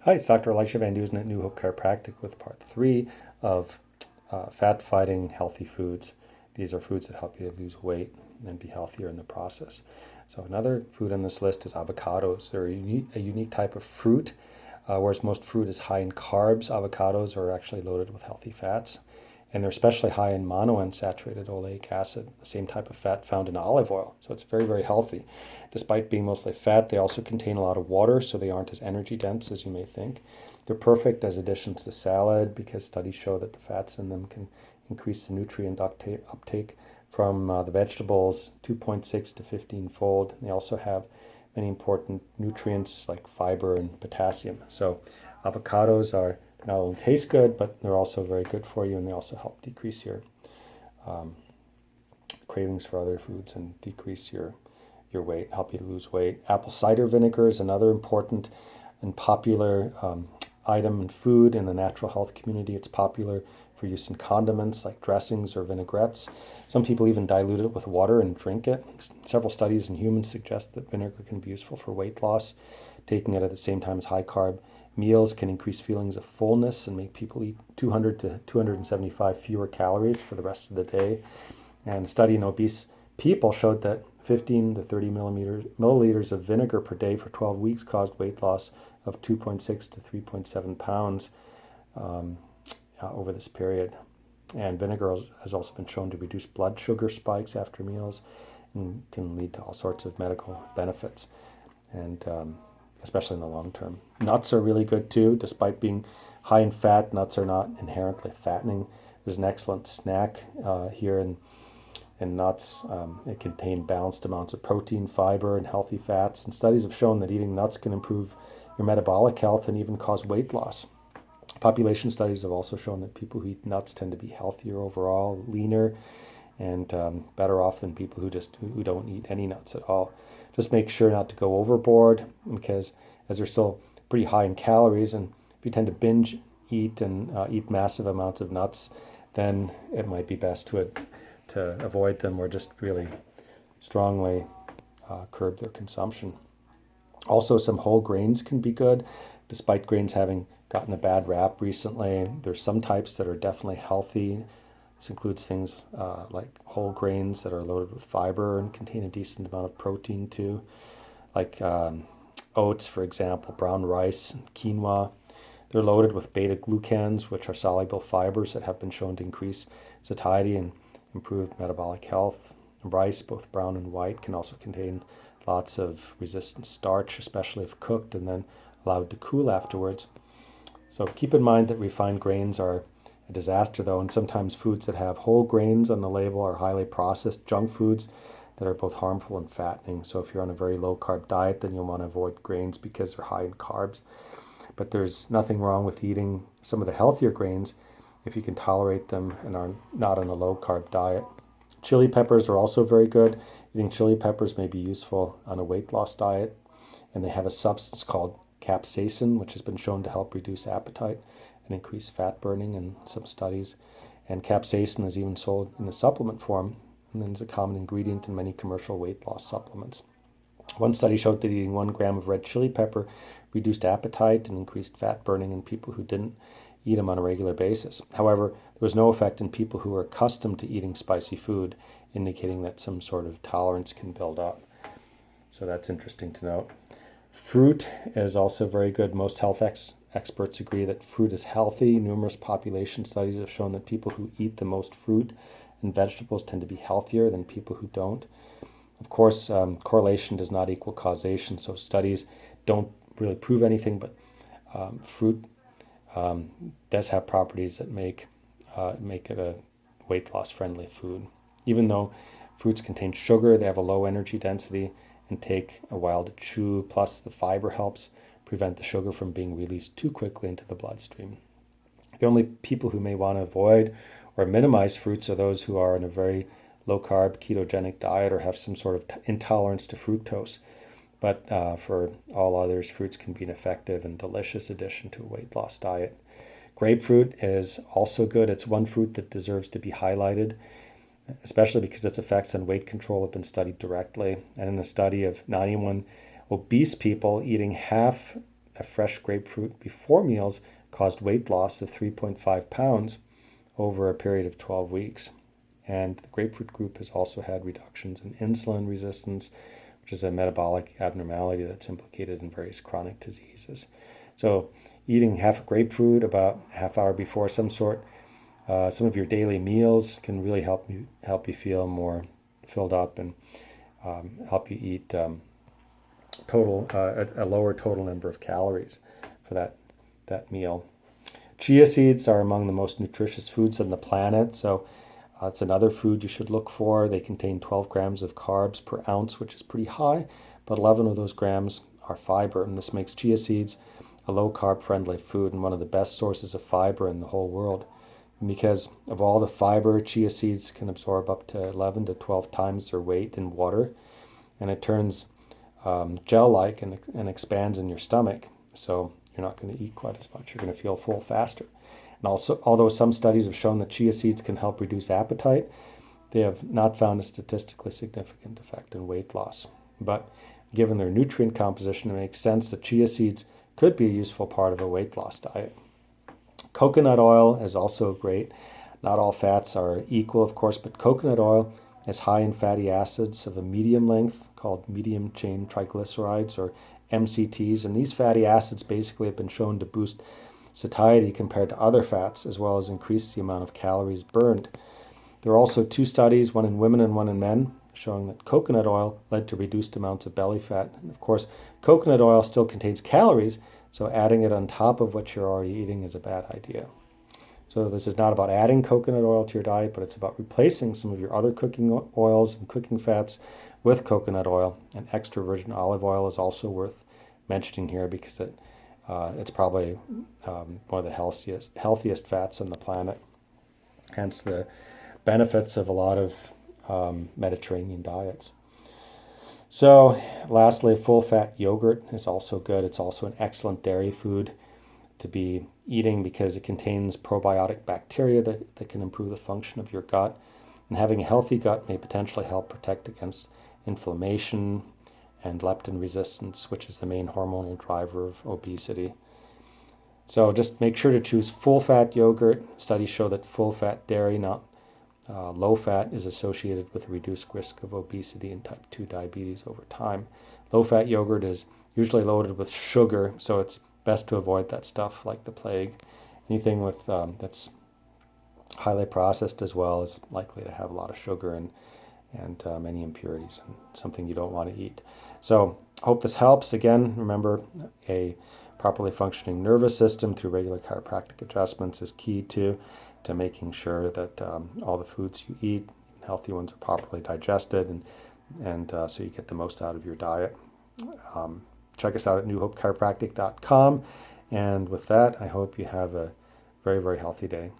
Hi, it's Dr. Elisha Van Dusen at New Hope Chiropractic with part three of fat fighting healthy foods. These are foods that help you lose weight and be healthier in the process. So another food on this list is avocados. They're a unique type of fruit. Whereas most fruit is high in carbs, avocados are actually loaded with healthy fats. And they're especially high in monounsaturated oleic acid, the same type of fat found in olive oil. So it's very, very healthy. Despite being mostly fat, they also contain a lot of water, so they aren't as energy dense as you may think. They're perfect as additions to salad because studies show that the fats in them can increase the nutrient uptake from the vegetables 2.6 to 15-fold. They also have many important nutrients like fiber and potassium. So avocados are they not only taste good, but they're also very good for you, and they also help decrease your um, cravings for other foods and decrease your weight, help you to lose weight. Apple cider vinegar is another important and popular item in food in the natural health community. It's popular for use in condiments like dressings or vinaigrettes. Some people even dilute it with water and drink it. Several studies in humans suggest that vinegar can be useful for weight loss. Taking it at the same time as high carb meals can increase feelings of fullness and make people eat 200 to 275 fewer calories for the rest of the day. And a study in obese people showed that 15 to 30 milliliters of vinegar per day for 12 weeks caused weight loss of 2.6 to 3.7 pounds um, over this period. And vinegar has also been shown to reduce blood sugar spikes after meals and can lead to all sorts of medical benefits, and especially in the long term. Nuts are really good too. Despite being high in fat, nuts are not inherently fattening. There's an excellent snack here in nuts. It contain balanced amounts of protein, fiber, and healthy fats. And studies have shown that eating nuts can improve your metabolic health and even cause weight loss. Population studies have also shown that people who eat nuts tend to be healthier overall, leaner, and better off than people who don't eat any nuts at all. Just make sure not to go overboard because as they're still pretty high in calories, and if you tend to binge eat and eat massive amounts of nuts, then it might be best to avoid them or just really strongly curb their consumption. Also, some whole grains can be good, despite grains having gotten a bad rap recently. There's some types that are definitely healthy. This includes things like whole grains that are loaded with fiber and contain a decent amount of protein too, like oats, for example, brown rice, and quinoa. They're loaded with beta glucans, which are soluble fibers that have been shown to increase satiety and improve metabolic health. Rice, both brown and white, can also contain lots of resistant starch, especially if cooked and then allowed to cool afterwards. So keep in mind that refined grains are a disaster, though, and sometimes foods that have whole grains on the label are highly processed junk foods that are both harmful and fattening. So if you're on a very low carb diet, then you'll want to avoid grains because they're high in carbs. But there's nothing wrong with eating some of the healthier grains if you can tolerate them and are not on a low carb diet. Chili peppers are also very good. Eating chili peppers may be useful on a weight loss diet, and they have a substance called capsaicin, which has been shown to help reduce appetite and increase fat burning in some studies. And capsaicin is even sold in a supplement form and is a common ingredient in many commercial weight loss supplements. One study showed that eating 1 gram of red chili pepper reduced appetite and increased fat burning in people who didn't eat them on a regular basis. However, there was no effect in people who were accustomed to eating spicy food, indicating that some sort of tolerance can build up. So that's interesting to note. Fruit is also very good. Most health experts agree that fruit is healthy. Numerous population studies have shown that people who eat the most fruit and vegetables tend to be healthier than people who don't. Of course, correlation does not equal causation, so studies don't really prove anything, but fruit does have properties that make it a weight loss friendly food. Even though fruits contain sugar, they have a low energy density and take a while to chew, plus the fiber helps prevent the sugar from being released too quickly into the bloodstream. The only people who may want to avoid or minimize fruits are those who are on a very low carb ketogenic diet or have some sort of intolerance to fructose. But for all others, fruits can be an effective and delicious addition to a weight loss diet. Grapefruit is also good. It's one fruit that deserves to be highlighted, especially because its effects on weight control have been studied directly. And in a study of 91 obese people eating half a fresh grapefruit before meals caused weight loss of 3.5 pounds over a period of 12 weeks. And the grapefruit group has also had reductions in insulin resistance, which is a metabolic abnormality that's implicated in various chronic diseases. So eating half a grapefruit about a half hour before some of your daily meals can really help you feel more filled up and help you eat a lower total number of calories for that meal. Chia seeds are among the most nutritious foods on the planet, so it's another food you should look for. They contain 12 grams of carbs per ounce, which is pretty high, but 11 of those grams are fiber, and this makes chia seeds a low-carb friendly food and one of the best sources of fiber in the whole world. And because of all the fiber, chia seeds can absorb up to 11 to 12 times their weight in water, and it turns gel-like and expands in your stomach, so you're not going to eat quite as much. You're going to feel full faster. And also, although some studies have shown that chia seeds can help reduce appetite, they have not found a statistically significant effect in weight loss. But given their nutrient composition, it makes sense that chia seeds could be a useful part of a weight loss diet. Coconut oil is also great. Not all fats are equal, of course, but coconut oil is high in fatty acids of a medium length called medium chain triglycerides, or MCTs, and these fatty acids basically have been shown to boost satiety compared to other fats, as well as increase the amount of calories burned. There are also 2 studies, one in women and one in men, showing that coconut oil led to reduced amounts of belly fat. And of course, coconut oil still contains calories, so adding it on top of what you're already eating is a bad idea. So this is not about adding coconut oil to your diet, but it's about replacing some of your other cooking oils and cooking fats with coconut oil. And extra virgin olive oil is also worth mentioning here because it's probably one of the healthiest fats on the planet. Hence the benefits of a lot of Mediterranean diets. So lastly, full-fat yogurt is also good. It's also an excellent dairy food to be eating because it contains probiotic bacteria that can improve the function of your gut. And having a healthy gut may potentially help protect against inflammation and leptin resistance, which is the main hormonal driver of obesity. So just make sure to choose full-fat yogurt. Studies show that full-fat dairy, not low-fat, is associated with a reduced risk of obesity and type 2 diabetes over time. Low-fat yogurt is usually loaded with sugar, so it's best to avoid that stuff like the plague. Anything with that's highly processed as well is likely to have a lot of sugar and many impurities, and something you don't want to eat. So hope this helps. Again, remember, a properly functioning nervous system through regular chiropractic adjustments is key to making sure that all the foods you eat, healthy ones, are properly digested, and so you get the most out of your diet. Check us out at newhopechiropractic.com. And with that, I hope you have a very, very healthy day.